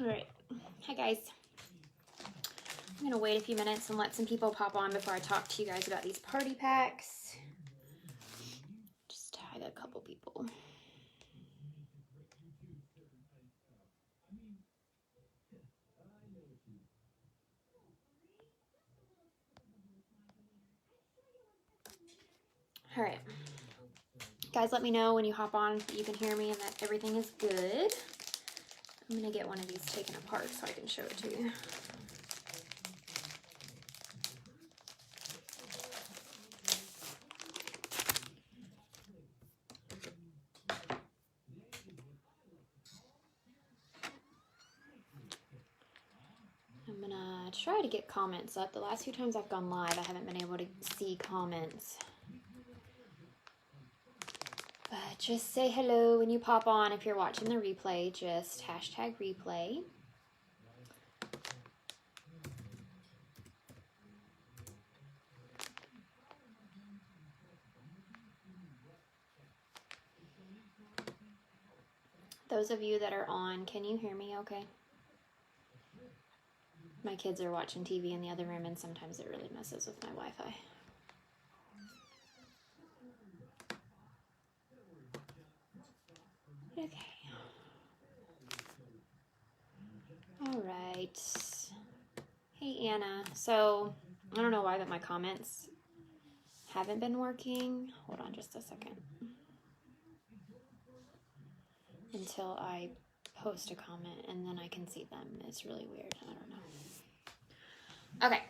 All right. Hi, guys. I'm going to wait a few minutes and let some people pop on before I talk to you guys about these party packs. Just tag a couple people. All right. Guys, let me know when you hop on that you can hear me and that everything is good. I'm going to get one of these taken apart so I can show it to you. I'm going to try to get comments up. The last few times I've gone live, I haven't been able to see comments. But just say hello when you pop on. If you're watching the replay, just hashtag replay. Those of you that are on, can you hear me okay? My kids are watching TV in the other room, and sometimes it really messes with my Wi-Fi. Okay. All right. Hey, Anna. So, I don't know why, but my comments haven't been working. Hold on just a second. Until I post a comment, and then I can see them. It's really weird. I don't know. Okay.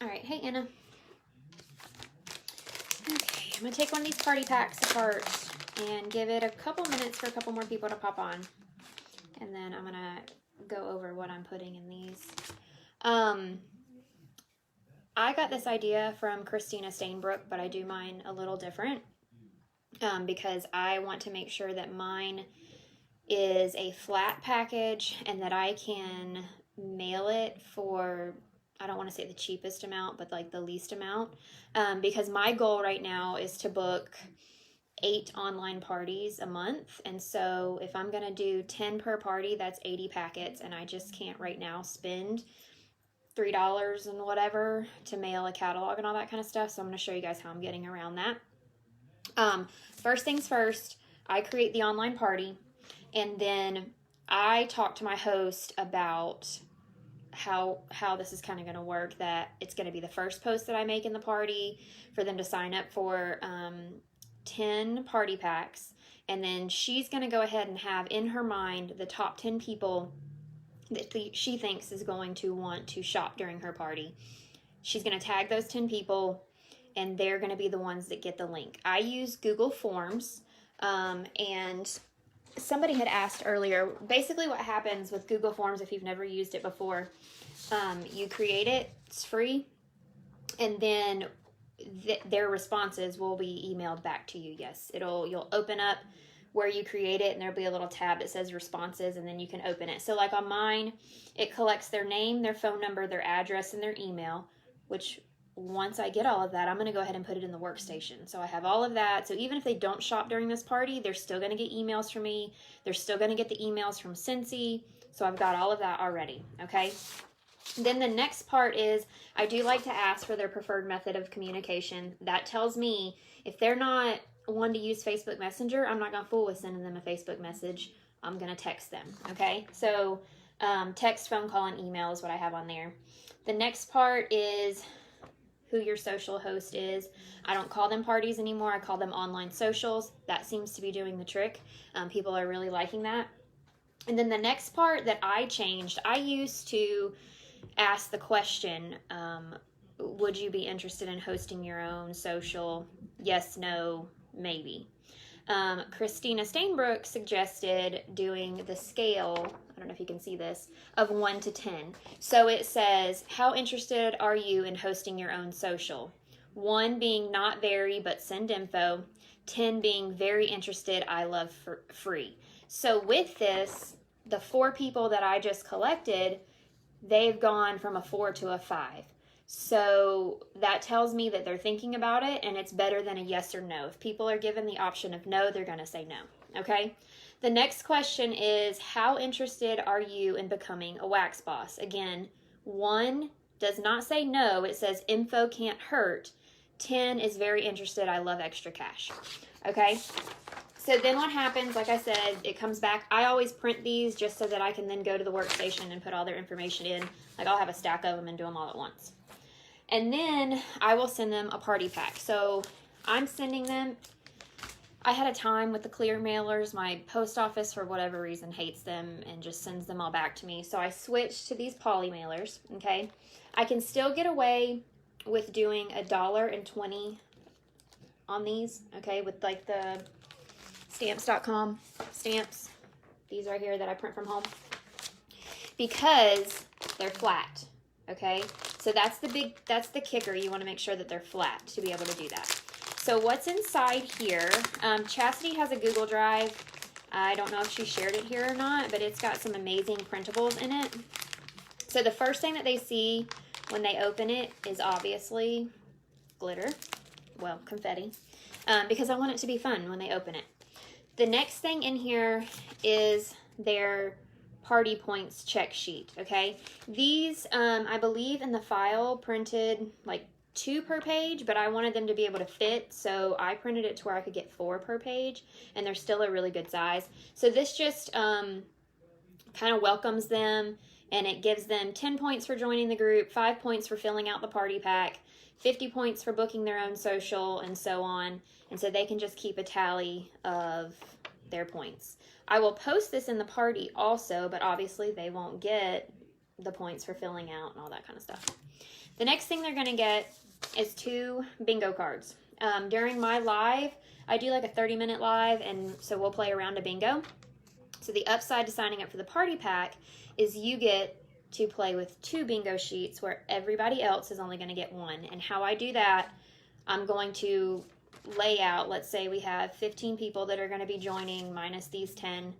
All right. Hey, Anna. Okay. I'm going to take one of these party packs apart and give it a couple minutes for a couple more people to pop on. And then I'm going to go over what I'm putting in these. I got this idea from Christina Stainbrook, but I do mine a little different because I want to make sure that mine is a flat package and that I can mail it for, I don't want to say the cheapest amount, but like the least amount, because my goal right now is to book 8 online parties a month. And so if I'm going to do 10 per party, that's 80 packets. And I just can't right now spend $3 and whatever to mail a catalog and all that kind of stuff. So I'm going to show you guys how I'm getting around that. First things first, I create the online party, and then I talk to my host about how this is kind of going to work, that it's going to be the first post that I make in the party for them to sign up for 10 party packs. And then she's going to go ahead and have in her mind the top 10 people that she thinks is going to want to shop during her party. She's going to tag those 10 people, and they're going to be the ones that get the link. I use Google Forms, and somebody had asked earlier, basically what happens with Google Forms, if you've never used it before, you create it, it's free, and then their responses will be emailed back to you. Yes, you'll open up where you create it, and there'll be a little tab that says responses, and then you can open it. So like on mine, it collects their name, their phone number, their address, and their email, which once I get all of that, I'm going to go ahead and put it in the workstation. So I have all of that. So even if they don't shop during this party, they're still going to get emails from me. They're still going to get the emails from Scentsy. So I've got all of that already. Okay. Then the next part is I do like to ask for their preferred method of communication. That tells me if they're not one to use Facebook Messenger, I'm not going to fool with sending them a Facebook message. I'm going to text them. Okay. So text, phone call, and email is what I have on there. The next part is who your social host is. I don't call them parties anymore. I call them online socials. That seems to be doing the trick. People are really liking that. And then the next part that I changed, I used to ask the question, would you be interested in hosting your own social? Yes, no, maybe. Christina Stainbrook suggested doing the scale, I don't know if you can see this, of 1 to 10. So it says, how interested are you in hosting your own social? 1 being not very, but send info. 10 being very interested, I love free. So with this, the 4 people that I just collected, they've gone from a 4 to a 5. So that tells me that they're thinking about it, and it's better than a yes or no. If people are given the option of no, they're going to say no. Okay? The next question is, how interested are you in becoming a wax boss? Again, 1 does not say no. It says info can't hurt. 10 is very interested. I love extra cash. Okay? So then what happens, like I said, it comes back. I always print these just so that I can then go to the workstation and put all their information in. Like I'll have a stack of them and do them all at once. And then I will send them a party pack. So I'm sending them, I had a time with the clear mailers. My post office, for whatever reason, hates them and just sends them all back to me. So I switched to these poly mailers, okay? I can still get away with doing $1.20 on these, okay? With like the stamps.com stamps. These right here that I print from home. Because they're flat, okay? So that's the kicker. You want to make sure that they're flat to be able to do that. So what's inside here? Chastity has a Google Drive. I don't know if she shared it here or not, but it's got some amazing printables in it. So the first thing that they see when they open it is obviously glitter. Well, confetti. Because I want it to be fun when they open it. The next thing in here is their party points check sheet, okay? These, I believe in the file printed like 2 per page, but I wanted them to be able to fit, so I printed it to where I could get 4 per page, and they're still a really good size. So this just kind of welcomes them, and it gives them 10 points for joining the group, 5 points for filling out the party pack, 50 points for booking their own social, and so on. And so they can just keep a tally of their points. I will post this in the party also, but obviously they won't get the points for filling out and all that kind of stuff. The next thing they're going to get is 2 bingo cards. During my live, I do like a 30-minute live, and so we'll play a round of bingo. So the upside to signing up for the party pack is you get to play with 2 bingo sheets where everybody else is only going to get 1. And how I do that, I'm going to lay out, let's say we have 15 people that are going to be joining minus these 10.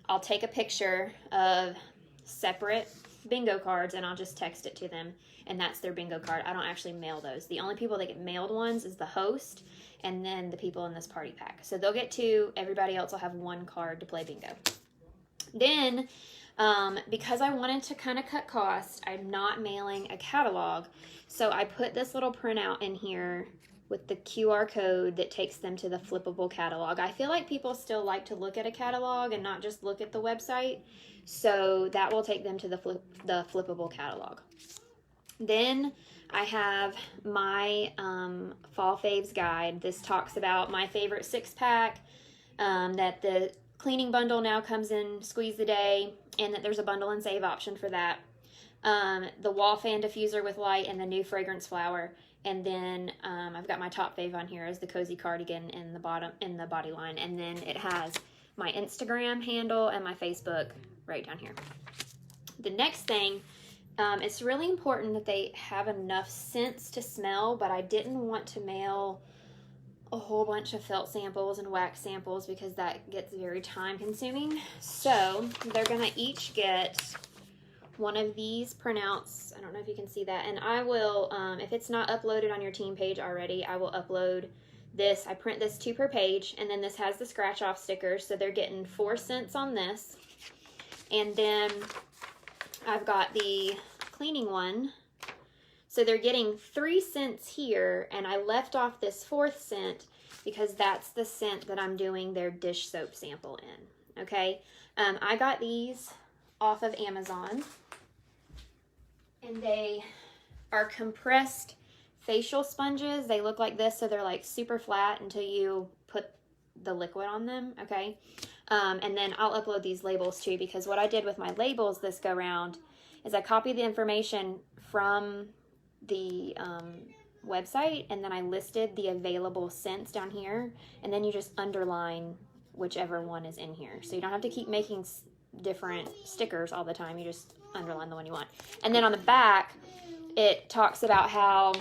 I'll take a picture of separate bingo cards and I'll just text it to them, and that's their bingo card. I don't actually mail those. The only people that get mailed ones is the host and then the people in this party pack. So they'll get 2. Everybody else will have 1 card to play bingo. Then, because I wanted to kind of cut costs, I'm not mailing a catalog. So I put this little printout in here with the QR code that takes them to the flippable catalog. I feel like people still like to look at a catalog and not just look at the website. So that will take them to the flippable catalog. Then I have my Fall Faves guide. This talks about my favorite 6-pack, that the cleaning bundle now comes in Squeeze the Day, and that there's a bundle and save option for that. The wall fan diffuser with light and the new fragrance flower. And then I've got my top fave on here as the cozy cardigan in the body line. And then it has my Instagram handle and my Facebook right down here. The next thing, it's really important that they have enough scents to smell, but I didn't want to mail a whole bunch of felt samples and wax samples because that gets very time consuming. So they're gonna each get one of these printouts. I don't know if you can see that. And I will, if it's not uploaded on your team page already, I will upload this. I print this 2 per page, and then this has the scratch off stickers. So they're getting 4 cents on this. And then I've got the cleaning one. So they're getting 3 cents here, and I left off this 4th cent because that's the scent that I'm doing their dish soap sample in. Okay. I got these off of Amazon, and they are compressed facial sponges. They look like this, so they're like super flat until you put the liquid on them, okay? And then I'll upload these labels too, because what I did with my labels this go round is I copied the information from the website, and then I listed the available scents down here, and then you just underline whichever one is in here. So you don't have to keep making different stickers all the time. You just underline the one you want. And then on the back, it talks about how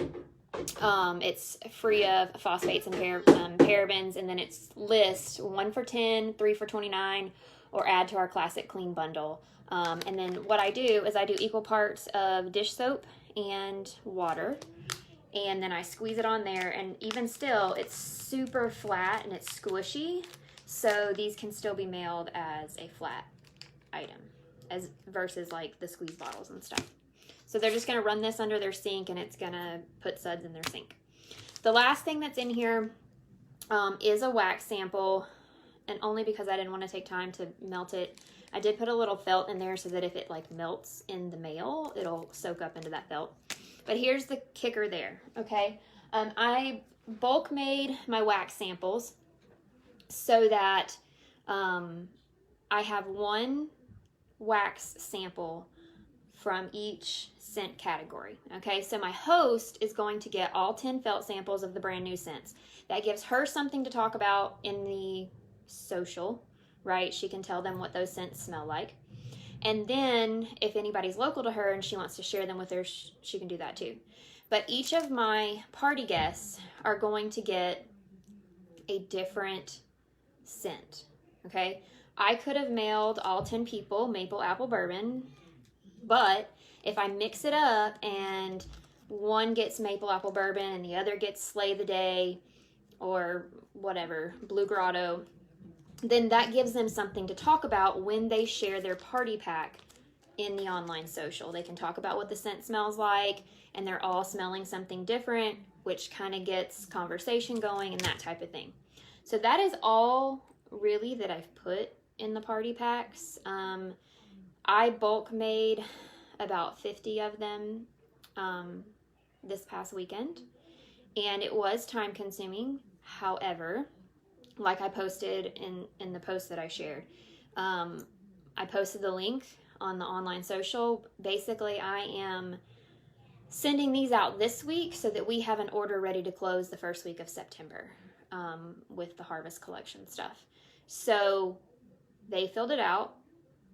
it's free of phosphates and parabens, and then it's lists 1 for $10, 3 for $29, or add to our classic clean bundle. And then what I do is I do equal parts of dish soap and water. And then I squeeze it on there, and even still, it's super flat and it's squishy. So these can still be mailed as a flat item as versus like the squeeze bottles and stuff. So they're just gonna run this under their sink, and it's gonna put suds in their sink. The last thing that's in here is a wax sample, and only because I didn't want to take time to melt it, I did put a little felt in there so that if it like melts in the mail, it'll soak up into that felt. But here's the kicker there, okay? I bulk made my wax samples so that I have one wax sample from each scent category, okay? So my host is going to get all 10 felt samples of the brand new scents. That gives her something to talk about in the social, right? She can tell them what those scents smell like. And then if anybody's local to her and she wants to share them with her, she can do that too. But each of my party guests are going to get a different scent, okay? I could have mailed all 10 people maple apple bourbon, but if I mix it up and one gets maple apple bourbon and the other gets Slay the Day or whatever, Blue Grotto, then that gives them something to talk about when they share their party pack in the online social. They can talk about what the scent smells like, and they're all smelling something different, which kind of gets conversation going and that type of thing. So that is all really that I've put in the party packs. I bulk made about 50 of them this past weekend, and it was time consuming. However, like I posted in the post that I shared, I posted the link on the online social. Basically, I am sending these out this week so that we have an order ready to close the first week of September with the Harvest Collection stuff. So they filled it out,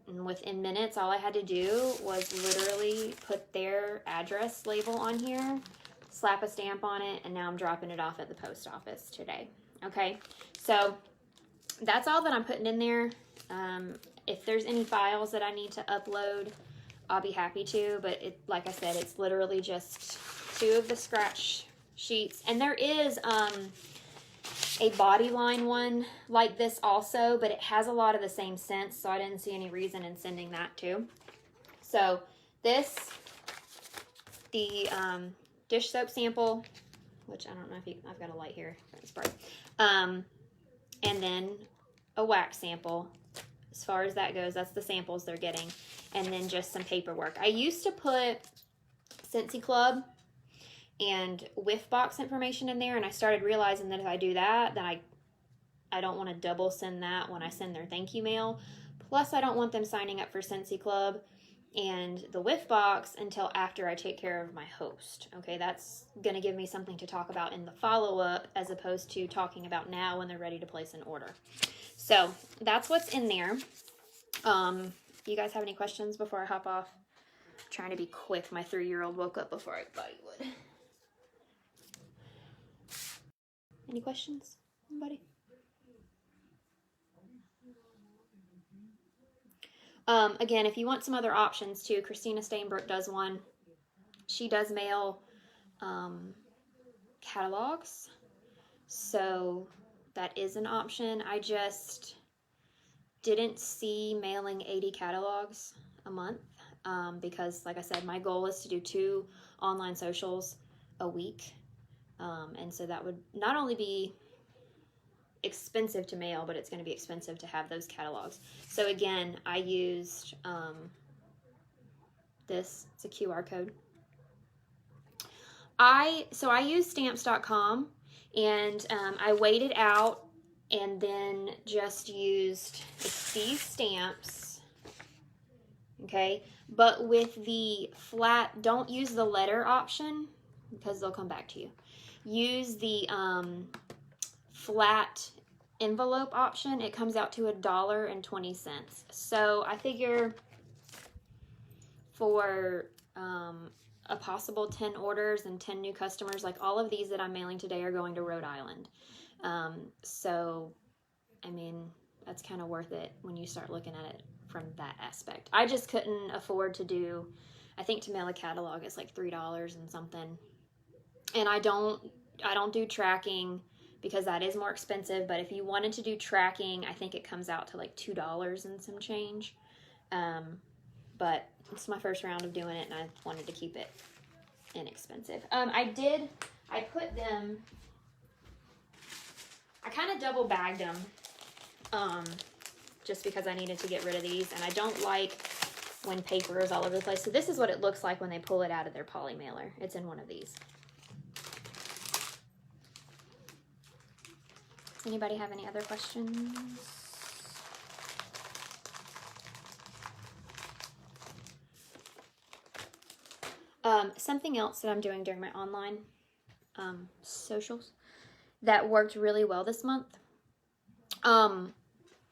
and within minutes, all I had to do was literally put their address label on here, slap a stamp on it, and now I'm dropping it off at the post office today. Okay, so that's all that I'm putting in there. If there's any files that I need to upload, I'll be happy to, but it, like I said, it's literally just 2 of the scratch sheets. And there is a body line one like this also, but it has a lot of the same scents, so I didn't see any reason in sending that too. So this, the dish soap sample, which I don't know if you, I've got a light here, it's bright. And then a wax sample. As far as that goes, that's the samples they're getting. And then just some paperwork. I used to put Scentsy Club and whiff box information in there, and I started realizing that if I do that, then I don't want to double send that when I send their thank you mail. Plus, I don't want them signing up for Scentsy Club and the whiff box until after I take care of my host. Okay, that's going to give me something to talk about in the follow-up as opposed to talking about now when they're ready to place an order. So that's what's in there. You guys have any questions before I hop off? I'm trying to be quick. My 3-year-old woke up before I thought he would. Any questions? Anybody? Again, if you want some other options too, Christina Stainbrook does one. She does mail catalogs, so that is an option. I just didn't see mailing 80 catalogs a month because, like I said, my goal is to do 2 online socials a week, and so that would not only be expensive to mail, but it's going to be expensive to have those catalogs. So again, I used this. It's a QR code. I used stamps.com, and I weighed it out and then just used these stamps, okay? But with the flat, don't use the letter option because they'll come back to you. Use the flat envelope option. It comes out to $1.20. So I figure for a possible 10 orders and 10 new customers, like all of these that I'm mailing today are going to Rhode Island. So, I mean, that's kind of worth it when you start looking at it from that aspect. I just couldn't afford to do I think to mail a catalog is like $3 and something. And I don't do tracking because that is more expensive. But if you wanted to do tracking, I think it comes out to like $2 and some change. But it's my first round of doing it, and I wanted to keep it inexpensive. I put them, I kind of double bagged them, just because I needed to get rid of these, and I don't like when paper is all over the place. So this is what it looks like when they pull it out of their poly mailer. It's in one of these. Does anybody have any other questions? Something else that I'm doing during my online socials that worked really well this month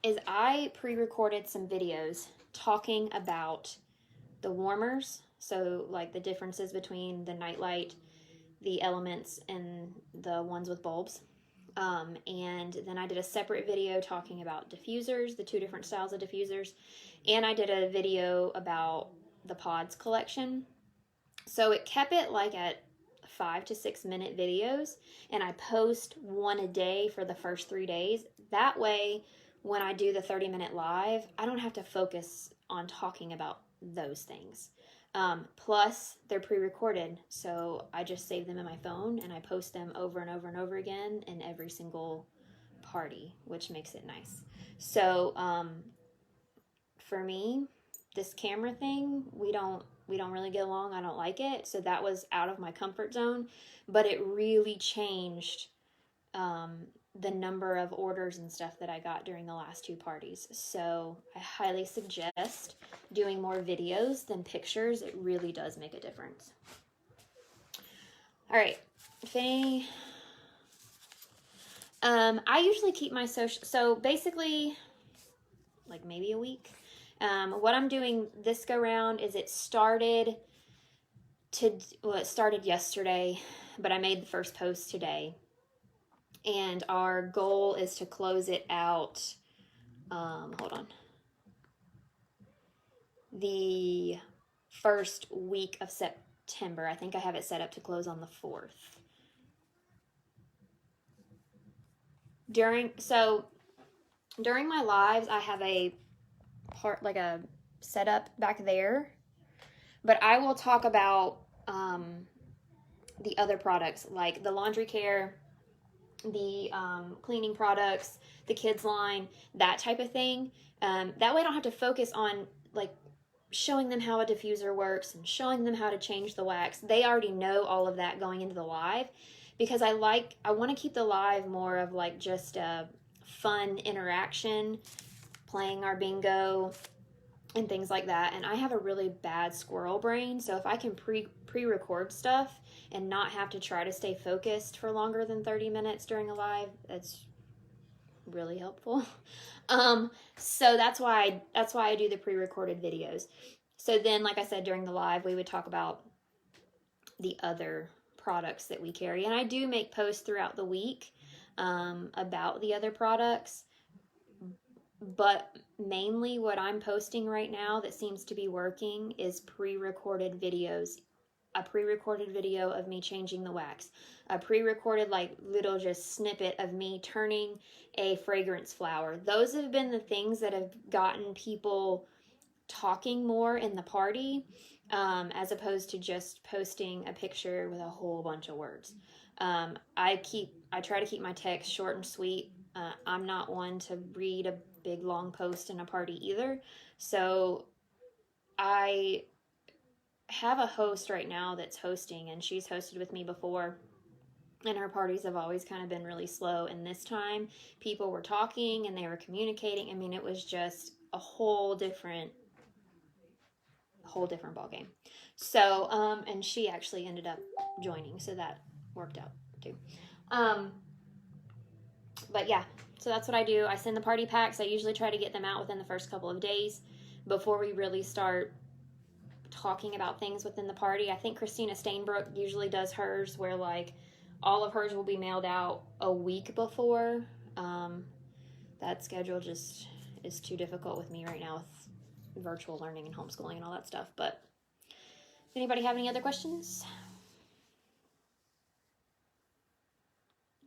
is I pre-recorded some videos talking about the warmers, so like the differences between the nightlight, the elements, and the ones with bulbs. And then I did a separate video talking about diffusers, the two different styles of diffusers, and I did a video about the pods collection. So it kept it like at 5 to 6 minute videos, and I post one a day for the first 3 days. That way, when I do the 30-minute live, I don't have to focus on talking about those things. Plus, they're pre-recorded, so I just save them in my phone, and I post them over and over and over again in every single party, which makes it nice. So, for me, this camera thing, we don't really get along. I don't like it. So that was out of my comfort zone, but it really changed the number of orders and stuff that I got during the last 2 parties. So I highly suggest doing more videos than pictures. It really does make a difference. All right. I usually keep my social, so basically like maybe a week. What I'm doing this go round is it started yesterday, but I made the first post today. And our goal is to close it out, hold on, the first week of September. I think I have it set up to close on the 4th. During my lives, I have a setup back there, but I will talk about the other products, like the laundry care, the cleaning products, the kids line, that type of thing. That way I don't have to focus on like showing them how a diffuser works and showing them how to change the wax. They already know all of that going into the live, because I want to keep the live more of like just a fun interaction, playing our bingo and things like that. And I have a really bad squirrel brain, so if I can pre-record stuff and not have to try to stay focused for longer than 30 minutes during a live, that's really helpful. So that's why I do the pre-recorded videos. So then, like I said, during the live, we would talk about the other products that we carry. And I do make posts throughout the week about the other products. But mainly what I'm posting right now that seems to be working is pre-recorded videos. A pre-recorded video of me changing the wax. A pre-recorded like little just snippet of me turning a fragrance flower. Those have been the things that have gotten people talking more in the party, as opposed to just posting a picture with a whole bunch of words. I try to keep my text short and sweet. I'm not one to read a big long post in a party either. So I have a host right now that's hosting, and she's hosted with me before, and her parties have always kind of been really slow. And this time people were talking and they were communicating. I mean, it was just a whole different ball game. So, and she actually ended up joining, so that worked out too. But yeah, so that's what I do. I send the party packs. I usually try to get them out within the first couple of days before we really start talking about things within the party. I think Christina Stainbrook usually does hers where like all of hers will be mailed out a week before. That schedule just is too difficult with me right now with virtual learning and homeschooling and all that stuff. But Anybody have any other questions?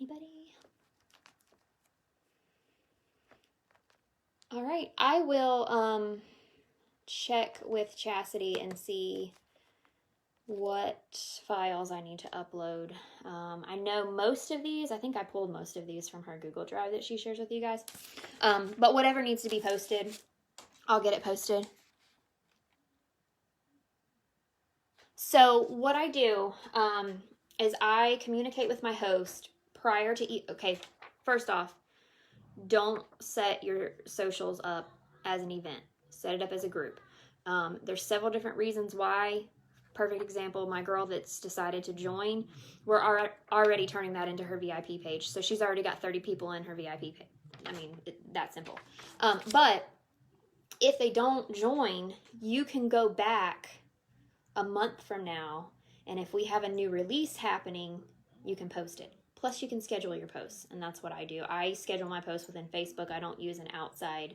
Anybody? All right, I will check with Chastity and see what files I need to upload. I know most of these, I think I pulled most of these from her Google Drive that she shares with you guys. But whatever needs to be posted, I'll get it posted. So what I do is I communicate with my host prior to, okay, first off, don't set your socials up as an event. Set it up as a group. There's several different reasons why. Perfect example, my girl that's decided to join, we're already turning that into her VIP page. So she's already got 30 people in her VIP page. I mean, that simple. But if they don't join, you can go back a month from now, and if we have a new release happening, you can post it. Plus, you can schedule your posts, and that's what I do. I schedule my posts within Facebook. I don't use an outside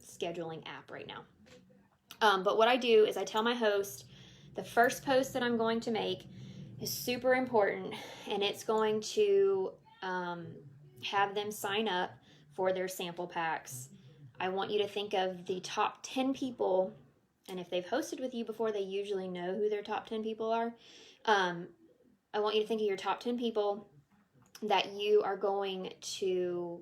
scheduling app right now. But what I do is I tell my host the first post that I'm going to make is super important, and it's going to have them sign up for their sample packs. I want you to think of the top 10 people, and if they've hosted with you before, they usually know who their top 10 people are. I want you to think of your top 10 people that you are going to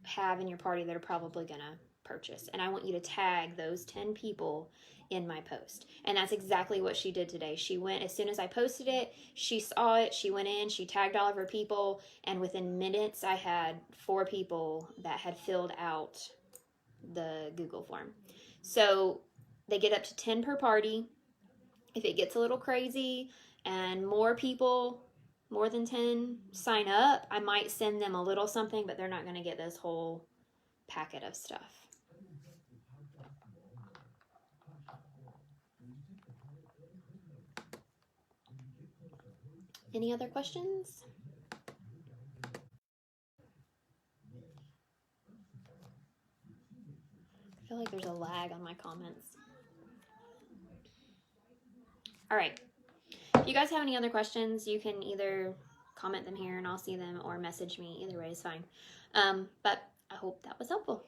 have in your party that are probably going to purchase. And I want you to tag those 10 people in my post. And that's exactly what she did today. She went, as soon as I posted it, she saw it, she went in, she tagged all of her people, and within minutes I had 4 people that had filled out the Google form. So they get up to 10 per party. If it gets a little crazy and more people, more than 10, sign up, I might send them a little something, but they're not going to get this whole packet of stuff. Any other questions? I feel like there's a lag on my comments. All right. If you guys have any other questions, you can either comment them here and I'll see them, or message me. Either way is fine. But I hope that was helpful.